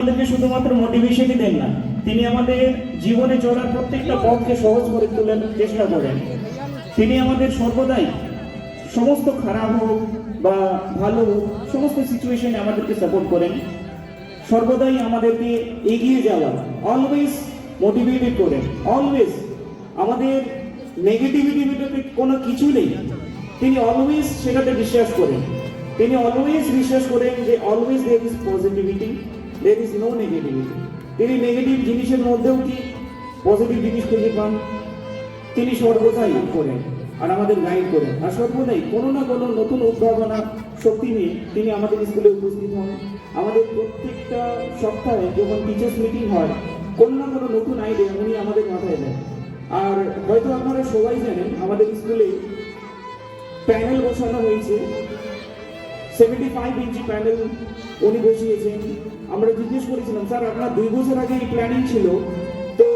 আমাদেরকে শুধুমাত্র মোটিভেশনই দেন না, তিনি আমাদের জীবনে চলার প্রত্যেকটা পথকে সহজ করে তোলার চেষ্টা করেন। তিনি আমাদের সর্বদাই সমস্ত খারাপ হোক বা ভালো হোক সমস্ত সিচুয়েশনে আমাদেরকে সাপোর্ট করেন, সর্বদাই আমাদেরকে এগিয়ে যাওয়া, অলওয়েজ মোটিভেটেড করেন। অলওয়েজ আমাদের নেগেটিভিটিতে কোনো কিছু নেই, তিনি অলওয়েজ সেটাতে বিশ্বাস করেন। তিনি অলওয়েজ বিশ্বাস করেন যে always there is positivity, there is no negativity. তিনি নেগেটিভ জিনিসের মধ্যেও কি পজিটিভ জিনিস খুঁজে পান, তিনি সর্বদাই করেন আর আমাদের গাইড করেন। আর সর্বদাই কোনো না কোনো নতুন উদ্ভাবনা শক্তি নিয়ে তিনি আমাদের স্কুলে উপস্থিত হন। আমাদের প্রত্যেকটা সপ্তাহে যখন টিচার্স মিটিং হয়, কোনো না কোনো নতুন আইডিয়া উনি আমাদের মাথায় দেন। আর হয়তো আপনারা সবাই জানেন আমাদের স্কুলে প্যানেল বসানো হয়েছে, 75 ইঞ্চি প্যানেল উনি বসিয়েছেন। আমরা জিজ্ঞেস করেছিলাম, স্যার আপনার 2 বছর আগে এই প্ল্যানিং ছিল, তো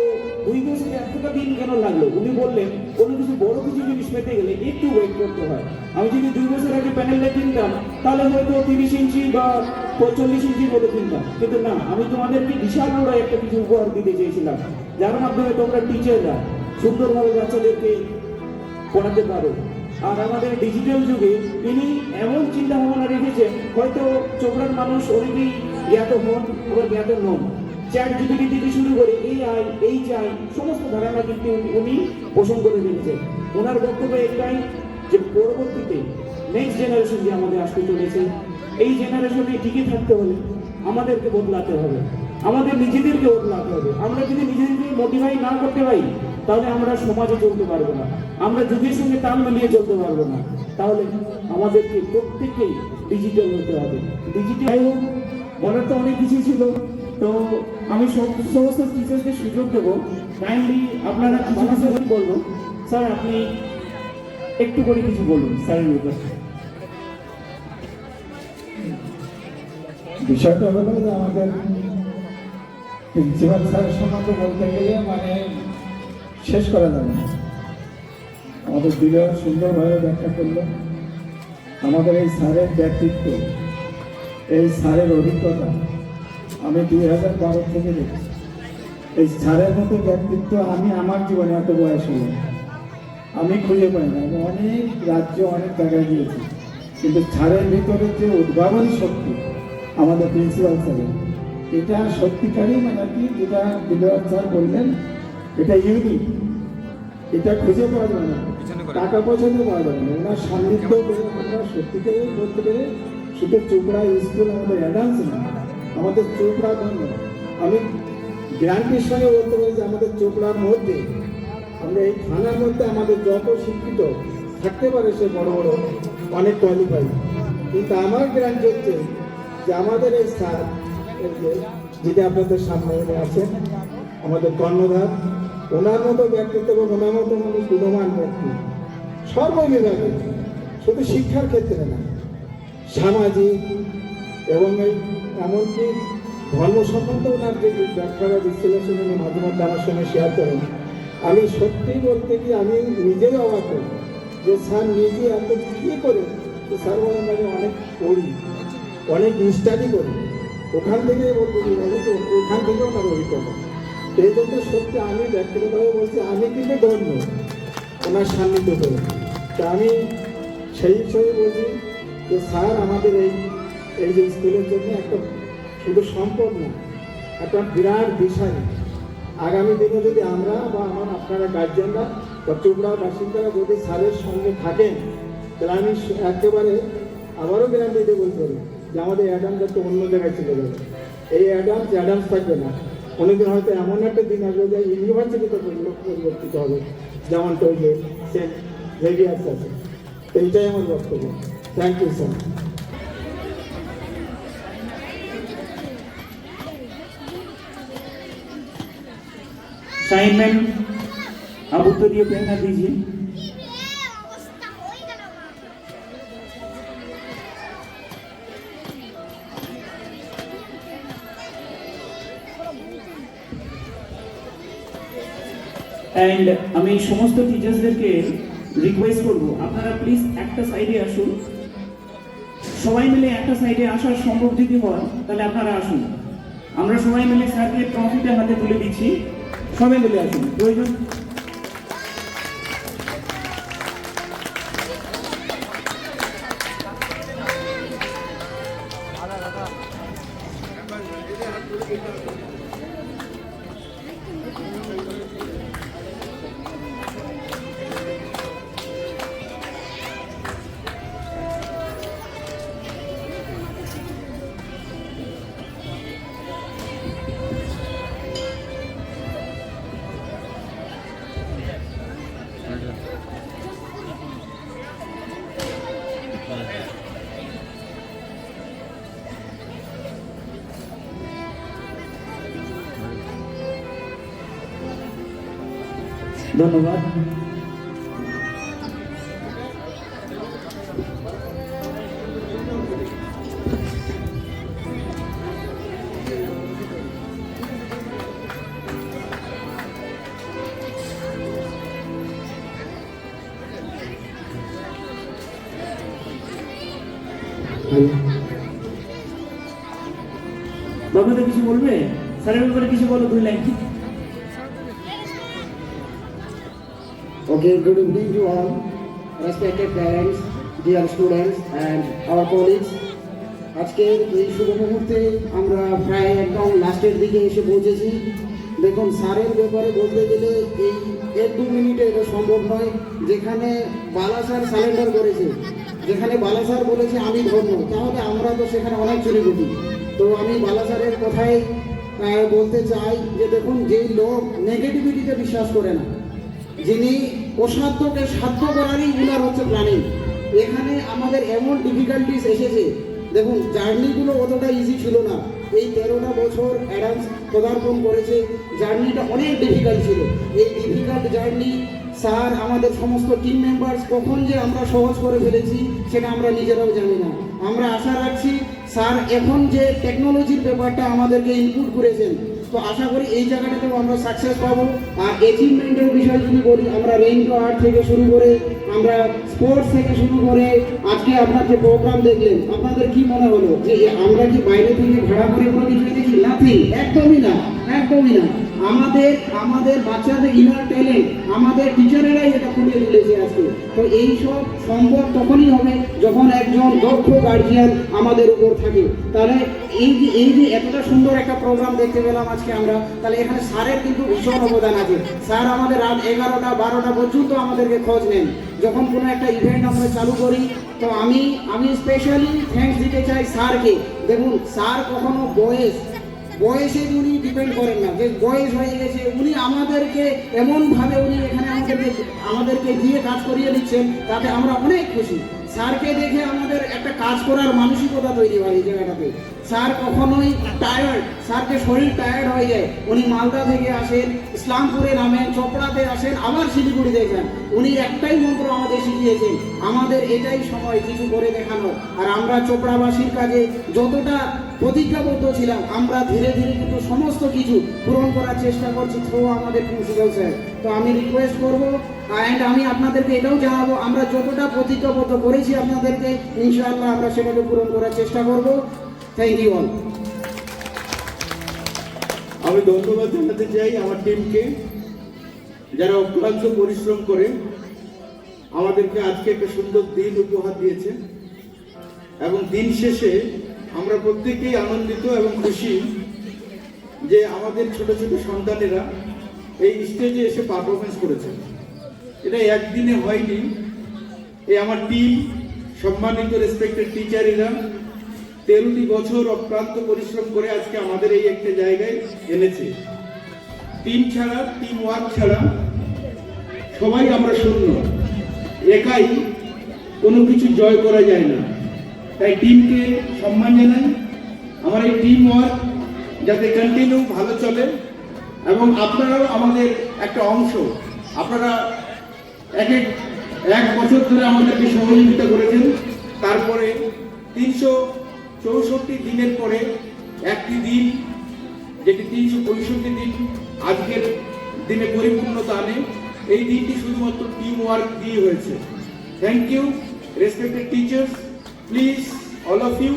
2 বছরে এতটা দিন কেন লাগলো? উনি বললেন কোনো কিছু বড় কিছু জিনিস পেতে গেলে একটু ওয়েট করতে হয়। আমি যদি 2 বছর আগে প্যানেলটা কিনতাম তাহলে হয়তো 30 ইঞ্চি বা 40 ইঞ্চি বলে কিনতাম, কিন্তু না, আমি তোমাদেরকে বিশাল বড় একটা কিছু উপহার দিতে চেয়েছিলাম, যার মাধ্যমে তোমরা টিচাররা সুন্দরভাবে বাচ্চাদেরকে পড়াতে পারো। আর আমাদের ডিজিটাল যুগে তিনি এমন চিন্তা ভাবনা রেখেছেন, হয়তো চোপড়ার মানুষ অনেকেই জ্ঞাত হন আবার জ্ঞাত নন। চ্যাট জিপিটি থেকে শুরু করে AI, HI সমস্ত ধারণা কিন্তু উনি পোষণ করে রেখেছেন। ওনার বক্তব্য একটাই যে পরবর্তীতে নেক্সট জেনারেশন যে আমাদের আসতে চলেছে, এই জেনারেশনে টিকে থাকতে হলে আমাদেরকে বদলাতে হবে, আমাদের নিজেদেরকে বদলাতে হবে। আমরা যদি নিজেদেরকে মোটিভাই না করতে পারি তাহলে আমরা সমাজে চলতে পারবো না, আমরা যুগের সঙ্গে তাল মিলিয়ে চলতে পারবো না। তাহলে আমাদেরকে প্রত্যেককেই ডিজিটাল হতে হবে। ডিজিটাল হোক, বলার তো অনেক কিছু ছিল, তো আমি সমস্ত টিচার্সকে সুযোগ দেবো। কাইন্ডলি আপনারা কিছু কিছু বলবো। স্যার আপনি একটু করে কিছু বলুন স্যারের ব্যাপারে। বিষয়টা হলো যে আমাদের প্রিন্সিপাল স্যারের সম্বন্ধে বলতে গেলে মানে শেষ করা যাবে না। আমাদের বিজয় সুন্দরভাবে ব্যাখ্যা করলো। আমাদের এই স্যারের ব্যক্তিত্ব, এই স্যারের অভিজ্ঞতা আমি 2012 থেকে দেখছি। এই স্যারের মতো ব্যক্তিত্ব আমি আমার জীবনে এত বয়স হলো আমি খুঁজে পাই না। আমি অনেক রাজ্য অনেক জায়গায় গিয়েছি, কিন্তু স্যারের ভিতরে যে উদ্ভাবনী শক্তি আমাদের প্রিন্সিপাল স্যারের, এটা সত্যিকারই মানে কি, যেটা বিজয় স্যার বললেন, এটা ইউনিক, এটা খুঁজে পাওয়া যাবে না, টাকা পয়সা দিয়ে পাওয়া যাবে না। ওনার সান্নিধ্য পেয়ে আমরা সত্যিকারই বলতে পেরে শুধু চোপড়া স্কুল আমাদের অ্যাডান্স না, আমাদের চোপড়া ধন্য। আমি গ্যারান্টির সঙ্গে বলতে পারি যে আমাদের চোপড়ার মধ্যে, আমরা এই থানার মধ্যে আমাদের যত শিক্ষিত থাকতে পারে সে বড় বড় অনেক কোয়ালিফাই, কিন্তু আমার গ্যারান্টি হচ্ছে যে আমাদের এই স্যার যেটা আপনাদের সামনে আছেন, আমাদের কর্ণধার, ওনার মতো ব্যক্তিত্ব এবং ওনার মতো মানে গুণমান ব্যক্তি সর্ববিভাগে, শুধু শিক্ষার ক্ষেত্রে না, সামাজিক এবং এই এমনকি ধর্ম সম্বন্ধে ওনার যে ব্যাখ্যা বা বিশ্লেষণ উনি মাঝে মাঝে আমার সঙ্গে শেয়ার করেন, আমি সত্যি বলতে কি আমি নিজেই অবাক করি যে স্যার নিজে এত কী করে। স্যার বলেন আমি অনেক পড়ি, অনেক স্টাডি করি, ওখান থেকে বলতে ওখান থেকে ওনার অভিজ্ঞতা। এই জন্য সত্যি আমি ব্যক্তিগতভাবে বলছি আমি কিন্তু ধন্য ওনার সান্নিধ্য করে। তা আমি সেই হিসেবে বলছি যে স্যার আমাদের এই যে স্কুলের জন্য একটা শুধু সম্পদ না, একটা বিরাট বিষয়। আগামী দিনে যদি আমরা বা আপনারা গার্জিয়ানরা বা চোপড়ার বাসিন্দারা যদি স্যারের সঙ্গে থাকেন, তাহলে আমি একেবারে আবারও গ্যারান্টি দিয়ে বলতে পারি যে আমাদের অ্যাডামস তো অন্য জায়গায় চলে যাবে। এই অ্যাডামস থাকবে না, অনেকদিন হয়তো এমন একটা দিন আসবে যে ইউনিভার্সিটিতে পরিবর্তিত হবে, যেমনটা ওই যে সেন্ট জেভিয়ার্স আছে। এইটাই আমার বক্তব্য। Thank you sir. साइन मैम आप उत्तरीय प्रेरणा दीजिए। एंड আমি সমস্ত টিচার্সদেরকে রিকোয়েস্ট করব, আপনারা প্লিজ একটা সাইডে আসুন, সবাই মিলে একটা সাইডে আসার সম্ভব যদি হয় তাহলে আপনারা আসুন। আমরা সবাই মিলে স্যারকে ট্রফিটা হাতে তুলে দিচ্ছি। সবাই মিলে আসুন প্রয়োজন। ধন্যবাদ। বাবুদা কিছু বলবে? স্যারের ব্যাপারে কিছু বলো, 2 line. Okay, good evening to all, respected parents, dear students and our colleagues. আজকের এই শুভ মুহূর্তে আমরা প্রায় একদম লাস্টের দিকে এসে পৌঁছেছি। দেখুন, স্যারের ব্যাপারে বলতে গেলে এই 1-2 মিনিটে এটা সম্ভব নয়। যেখানে বালা স্যার সারেন্ডার করেছে, যেখানে বালা স্যার বলেছে আমি ধন্য, তাহলে আমরা তো সেখানে অনেক চুরি করি। তো আমি বালা স্যারের কথাই বলতে চাই যে দেখুন, যেই লোক নেগেটিভিটিতে বিশ্বাস করে না, যিনি অসাধ্যকে সাধ্য করারই উনার হচ্ছে প্ল্যানিং। এখানে আমাদের এমন ডিফিকাল্টিস এসেছে, দেখুন জার্নিগুলো অতটা ইজি ছিল না। এই 13টা বছর অ্যাডামস পদার্পণ করেছে, জার্নিটা অনেক ডিফিকাল্ট ছিল। এই ডিফিকাল্ট জার্নি স্যার আমাদের সমস্ত টিম মেম্বার্স কখন যে আমরা সহজ করে ফেলেছি সেটা আমরা নিজেরাও জানি না। আমরা আশা রাখছি স্যার এখন যে টেকনোলজির ব্যাপারটা আমাদেরকে ইনপুট করেছেন, তো আশা করি এই জায়গাটাতেও আমরা সাকসেস পাবো। আর অ্যাচিভমেন্টের বিষয় যদি বলি, আমরা রেইনবো আর্ট থেকে শুরু করে, আমরা স্পোর্টস থেকে শুরু করে, আজকে আপনার যে প্রোগ্রাম দেখলেন, আপনাদের কি মনে হলো যে আমরা কি বাইরে থেকে ভাড়া করে কোনো কিছু দেখি? নাথিং, একদমই না, একদমই না। আমাদের বাচ্চাদের ইনার ট্যালেন্ট আমাদের টিচারেরাই এটা ফুটিয়ে তুলেছে আজকে। তো এই সব সম্ভব তখনই হবে যখন একজন দক্ষ গার্জিয়ান আমাদের উপর থাকে। তাহলে এই যে এতটা সুন্দর একটা প্রোগ্রাম দেখতে পেলাম আজকে আমরা, তাহলে এখানে স্যারের কিন্তু ভীষণ অবদান আছে। স্যার আমাদের রাত 11টা 12টা পর্যন্ত আমাদেরকে খোঁজ নেন যখন কোনো একটা ইভেন্ট আমরা চালু করি। তো আমি স্পেশালি থ্যাঙ্কস দিতে চাই স্যারকে। দেখুন, স্যার কখনো বয়সে উনি ডিপেন্ড করেন না, যে বয়স হয়ে গেছে উনি আমাদেরকে এমনভাবে উনি এখানে আমাদেরকে দিয়ে কাজ করিয়ে দিচ্ছেন, তাতে আমরা অনেক খুশি। স্যারকে দেখে আমাদের একটা কাজ করার মানসিকতা তৈরি হয় এই জায়গাটাতে। স্যার কখনোই টায়ার্ড, স্যারকে শরীর টায়ার্ড হয়ে যায়, উনি মালদা থেকে আসেন, ইসলামপুরে নামেন, চোপড়াতে আসেন, আবার শিলিগুড়িতে যান। উনি একটাই মন্ত্র আমাদের শিখিয়েছেন, আমাদের এটাই সময় কিছু করে দেখানো। আর আমরা চোপড়াবাসীর কাজে যতটা প্রতিজ্ঞাবদ্ধ ছিলাম, আমরা ধীরে ধীরে কিন্তু সমস্ত কিছু পূরণ করার চেষ্টা করছি থ্রু আমাদের প্রিন্সিপাল স্যার। তো আমি রিকোয়েস্ট করবো অ্যান্ড আমি আপনাদেরকে এটাও জানাবো, আমরা যতটা প্রতিজ্ঞাবদ্ধ করেছি আপনাদেরকে, ইনশাআল্লাহ আমরা সেটাকে পূরণ করার চেষ্টা করব। Thank you all. আমি ধন্যবাদ জানাতে চাই আমার টিমকে, যারা অক্লান্ত পরিশ্রম করে আমাদেরকে আজকে একটা সুন্দর দিন উপহার দিয়েছে। এবং দিন শেষে আমরা প্রত্যেকেই আনন্দিত এবং খুশি যে আমাদের ছোট ছোট সন্তানেরা এই স্টেজে এসে পারফরমেন্স করেছে। এটা একদিনে হয়নি। এই আমার টিম, সম্মানিত রেসপেক্টেড টিচারেরা 13টি বছর অক্লান্ত পরিশ্রম করে আজকে আমাদের এই একটা জায়গায় এনেছে। টিম ছাড়া, টিম ওয়ার্ক ছাড়া সবাই আমরা শূন্য, একাই কোনো কিছু জয় করা যায় না। তাই টিমকে সম্মান জানাই। আমার এই টিম ওয়ার্ক যাতে কন্টিনিউ ভালো চলে, এবং আপনারাও আমাদের একটা অংশ। আপনারা এক বছর ধরে আমাদেরকে সহযোগিতা করেছেন। তারপরে 364 দিনের পরে একটি দিন, যেটি 365 দিন আজকের দিনে পরিপূর্ণতা আনে, এই দিনটি শুধুমাত্র টিম ওয়ার্ক দিয়ে হয়েছে। Thank you respected teachers, please all of you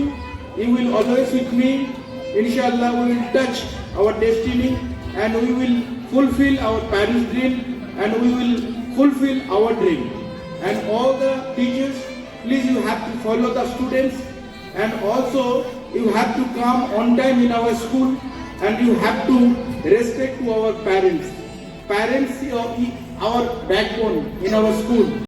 will always with me inshallah we will touch our destiny and we will fulfill our parents' dream and we will fulfill our dream. And all the teachers, please you have to follow the students and also you have to come on time in our school and you have to respect to our parents. Parents are our backbone in our school.